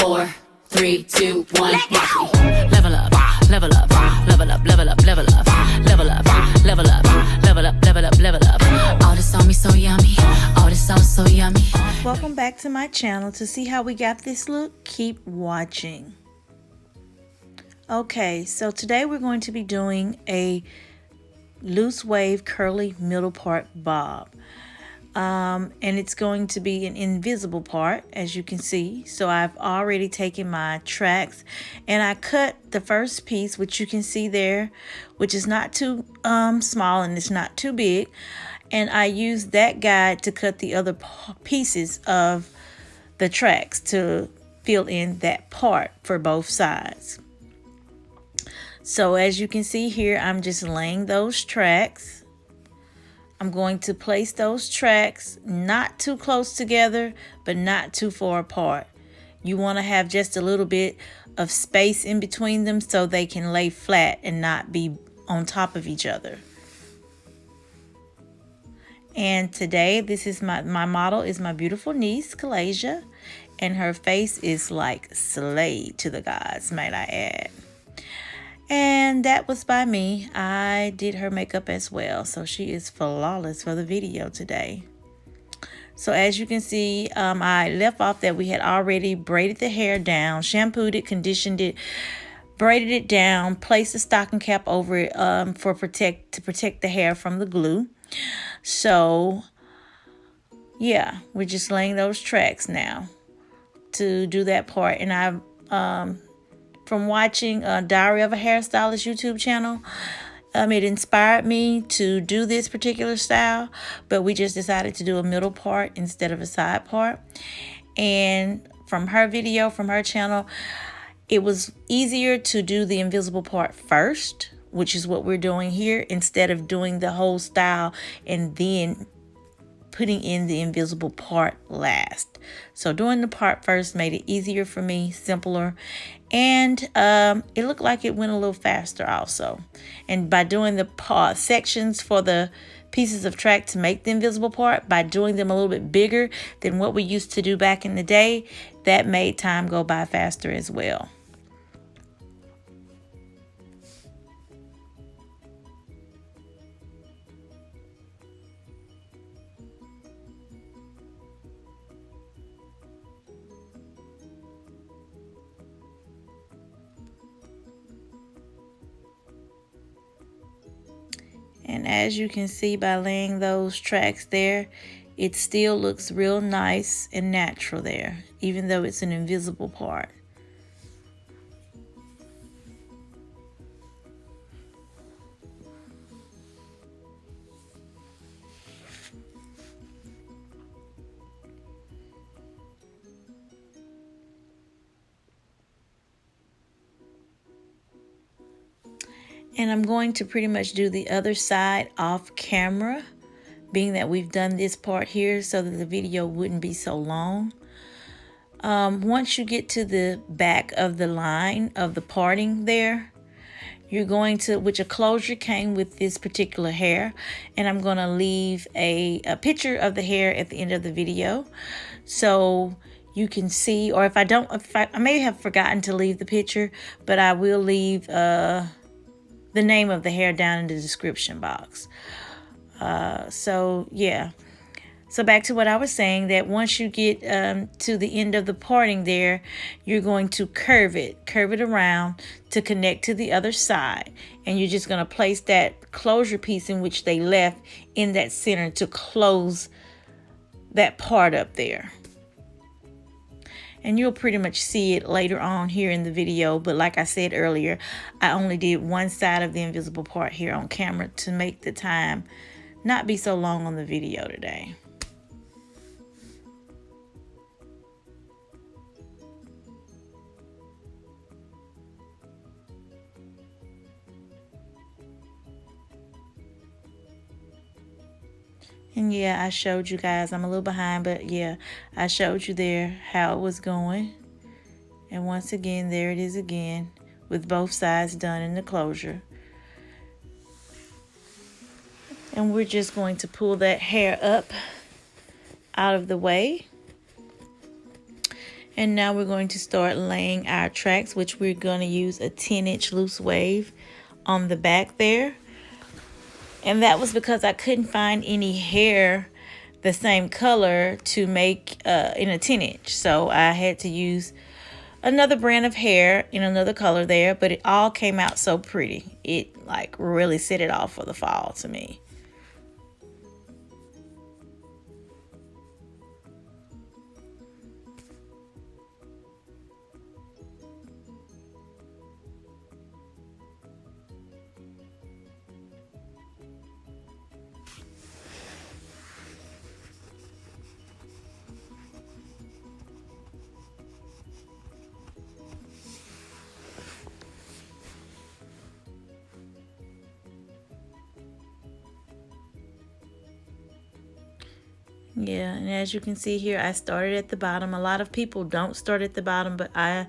4, 3, 2, 1, watch me. Level up, level up, level up, level up, level up, level up, level up, level up, level up, level up. All this on me so yummy, all this sauce so yummy. Welcome back to my channel. To see how we got this look, keep watching. Okay, so today we're going to be doing a loose wave curly middle part bob. And it's going to be an invisible part, as you can see. So I've already taken my tracks and I cut the first piece, which you can see there, which is not too small and it's not too big. And I used that guide to cut the other pieces of the tracks to fill in that part for both sides. So as you can see here, I'm just laying those tracks. I'm going to place those tracks not too close together, but not too far apart. You want to have just a little bit of space in between them so they can lay flat and not be on top of each other. And today, this is my model is my beautiful niece, Kalasia, and her face is like slayed to the gods, might I add. And that was by me. I did her makeup as well, so she is flawless for the video today. So as you can see, I left off that we had already braided the hair down, shampooed it, conditioned it, braided it down, placed a stocking cap over it to protect the hair from the glue. So yeah, we're just laying those tracks now to do that part. And I've from watching Diary of a Hairstylist YouTube channel, it inspired me to do this particular style, but we just decided to do a middle part instead of a side part. And from her video, from her channel, it was easier to do the invisible part first, which is what we're doing here, instead of doing the whole style and then putting in the invisible part last. So doing the part first made it easier for me, simpler, and it looked like it went a little faster also. And by doing the sections for the pieces of track to make the invisible part, by doing them a little bit bigger than what we used to do back in the day, that made time go by faster as well. And as you can see by laying those tracks there, it still looks real nice and natural there, even though it's an invisible part. And I'm going to pretty much do the other side off camera, being that we've done this part here so that the video wouldn't be so long. Once you get to the back of the line of the parting there, you're going to, which a closure came with this particular hair, and I'm going to leave a picture of the hair at the end of the video so you can see, or if I may have forgotten to leave the picture, but I will leave the name of the hair down in the description box. So yeah, so back to what I was saying, that once you get to the end of the parting there, you're going to curve it around to connect to the other side, and you're just going to place that closure piece in which they left in that center to close that part up there. And you'll pretty much see it later on here in the video. But like I said earlier, I only did one side of the invisible part here on camera to make the time not be so long on the video today. And yeah, I showed you guys, I'm a little behind, but yeah, I showed you there how it was going. And once again, there it is again, with both sides done in the closure. And we're just going to pull that hair up out of the way. And now we're going to start laying our tracks, which we're going to use a 10-inch loose wave on the back there. And that was because I couldn't find any hair the same color to make in a 10-inch. So I had to use another brand of hair in another color there, but it all came out so pretty. It like really set it off for the fall to me. Yeah, and as you can see here, I started at the bottom. A lot of people don't start at the bottom, but I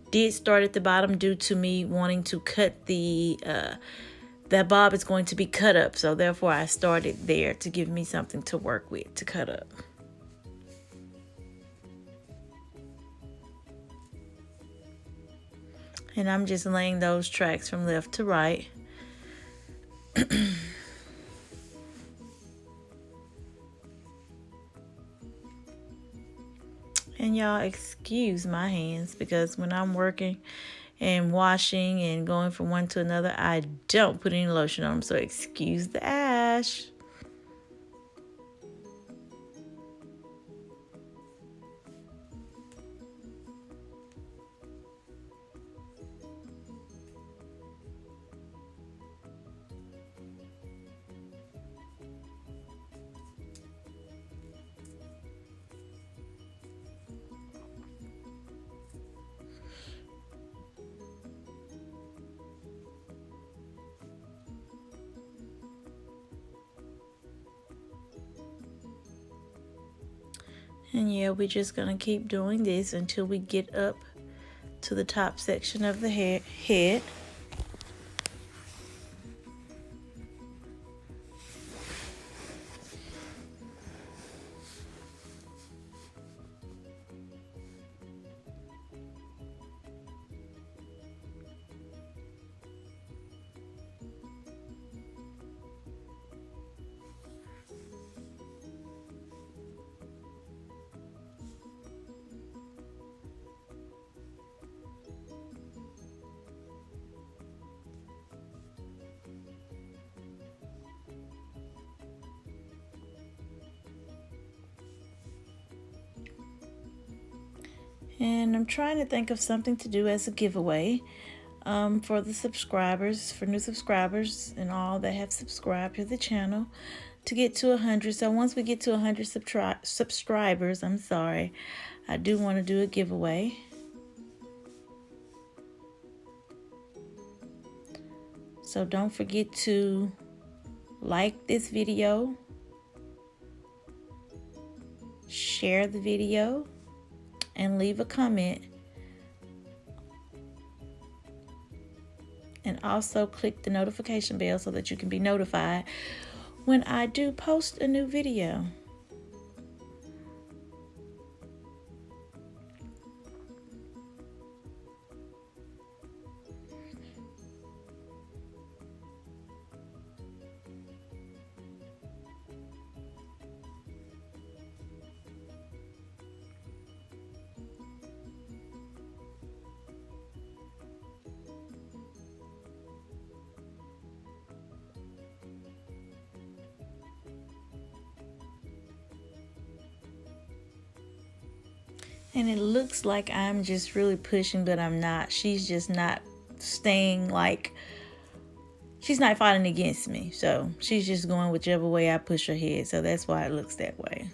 did start at the bottom due to me wanting to cut that bob is going to be cut up. So therefore I started there to give me something to work with to cut up. And I'm just laying those tracks from left to right. And y'all excuse my hands because when I'm working and washing and going from one to another, I don't put any lotion on them. So excuse the ash. And yeah, we're just gonna keep doing this until we get up to the top section of the head. And I'm trying to think of something to do as a giveaway for the subscribers, for new subscribers and all that have subscribed to the channel to get to 100. So once we get to 100 subscribers, I do want to do a giveaway. So don't forget to like this video, share the video, and leave a comment. And also click the notification bell so that you can be notified when I do post a new video. And it looks like I'm just really pushing, but I'm not. She's just not staying she's not fighting against me. So she's just going whichever way I push her head. So that's why it looks that way.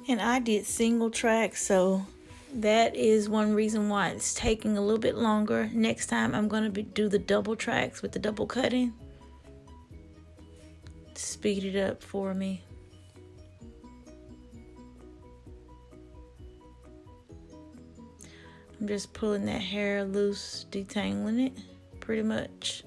And I did single track, so that is one reason why it's taking a little bit longer. Next time I'm going to do the double tracks with the double cutting. Speed it up for me. I'm just pulling that hair loose, detangling it pretty much.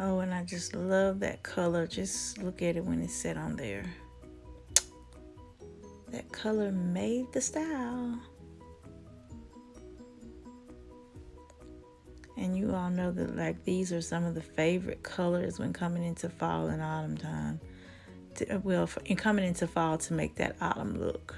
Oh, and I just love that color. Just look at it when it's set on there. That color made the style. And you all know that like these are some of the favorite colors when coming into fall and autumn time. In coming into fall to make that autumn look.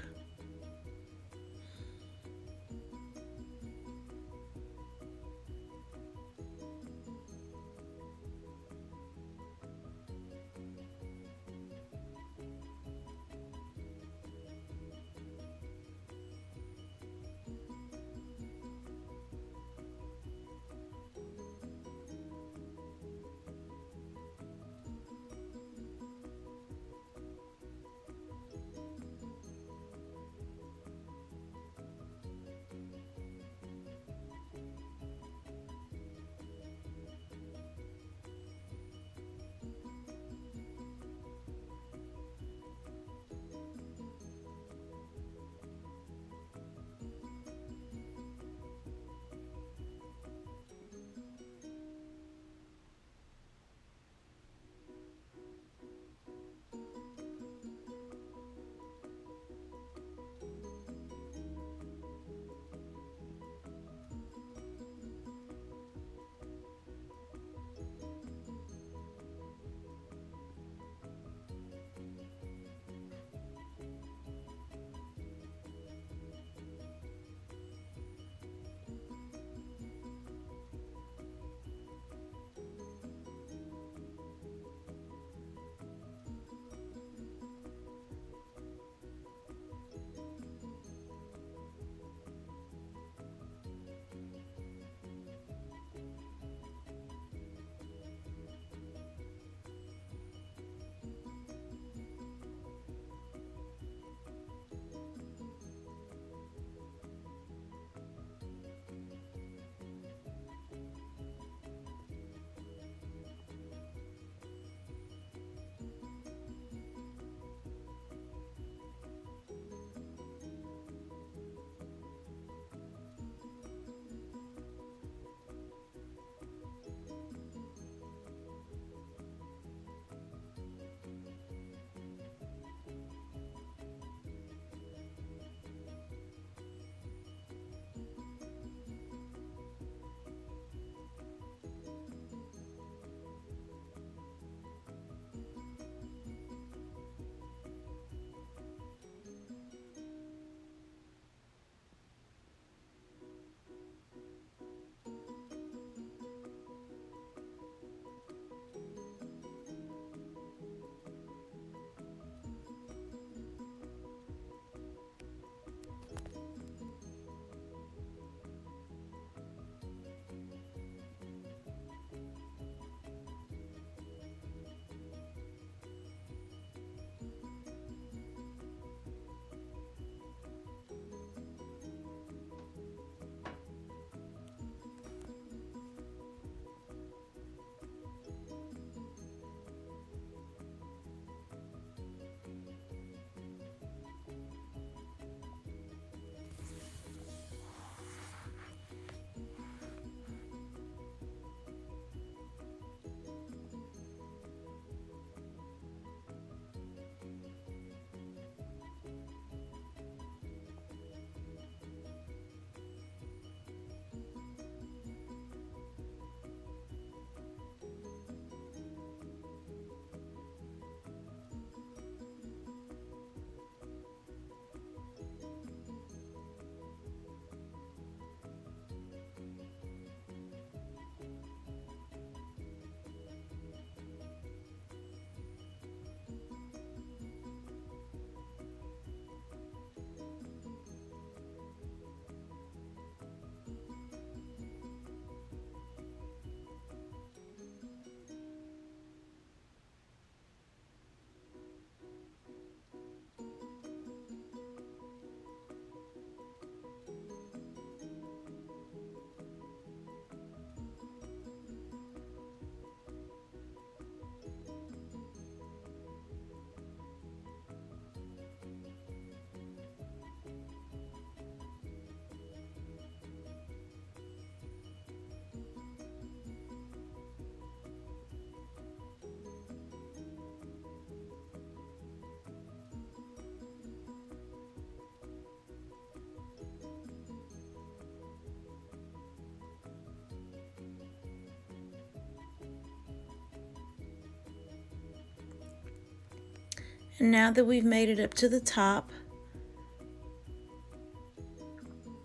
And now that we've made it up to the top,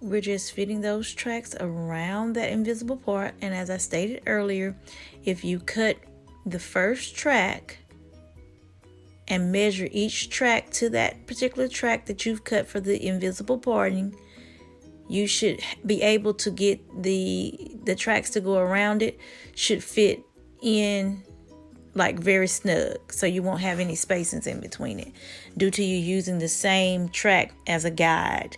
we're just fitting those tracks around that invisible part. And as I stated earlier, if you cut the first track and measure each track to that particular track that you've cut for the invisible parting, you should be able to get the tracks to go around it should fit in like very snug, so you won't have any spacings in between it due to you using the same track as a guide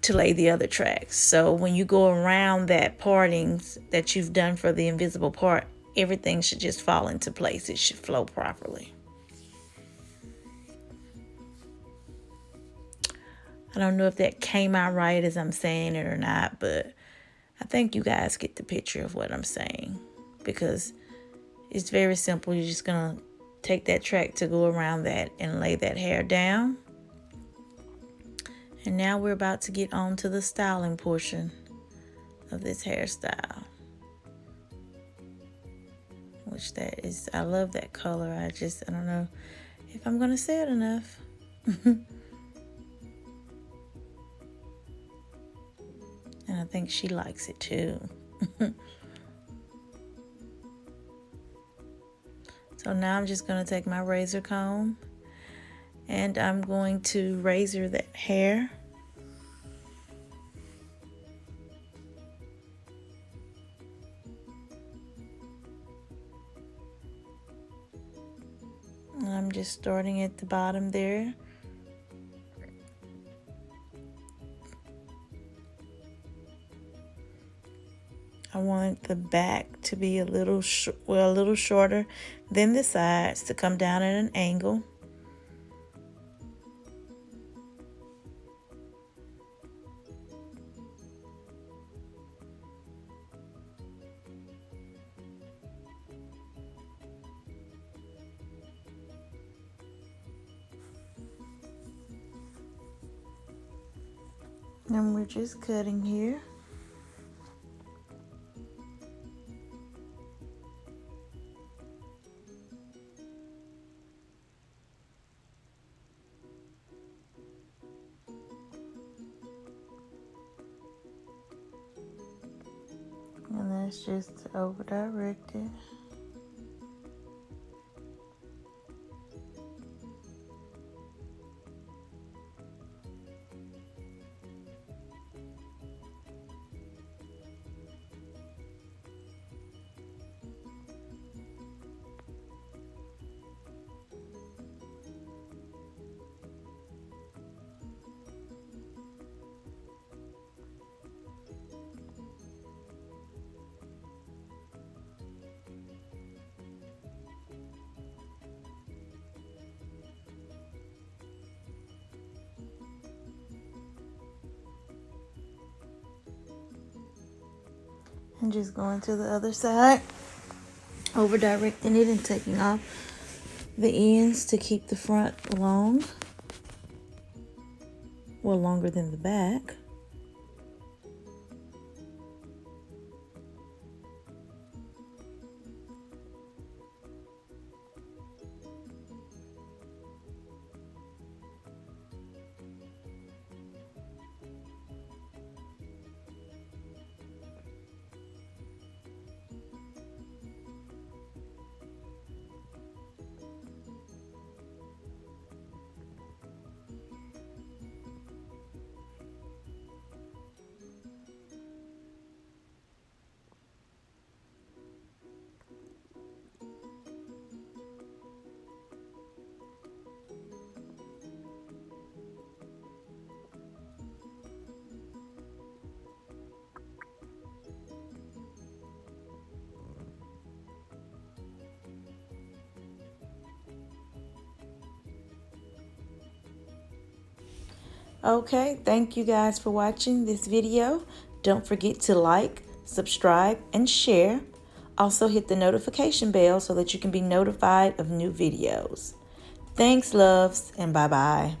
to lay the other tracks. So when you go around that partings that you've done for the invisible part, everything should just fall into place. It should flow properly. I don't know if that came out right as I'm saying it or not, but I think you guys get the picture of what I'm saying, because it's very simple. You're just gonna take that track to go around that and lay that hair down. And now we're about to get on to the styling portion of this hairstyle, which that is, I love that color. I don't know if I'm gonna say it enough. And I think she likes it too. So now I'm just going to take my razor comb and I'm going to razor that hair. And I'm just starting at the bottom there. I want the back to be a little shorter than the sides, to come down at an angle. And we're just cutting here. And that's just over directed. And just going to the other side, over directing it and taking off the ends to keep the front long, well, longer than the back. Okay, thank you guys for watching this video. Don't forget to like, subscribe, and share. Also hit the notification bell so that you can be notified of new videos. Thanks, loves, and bye-bye.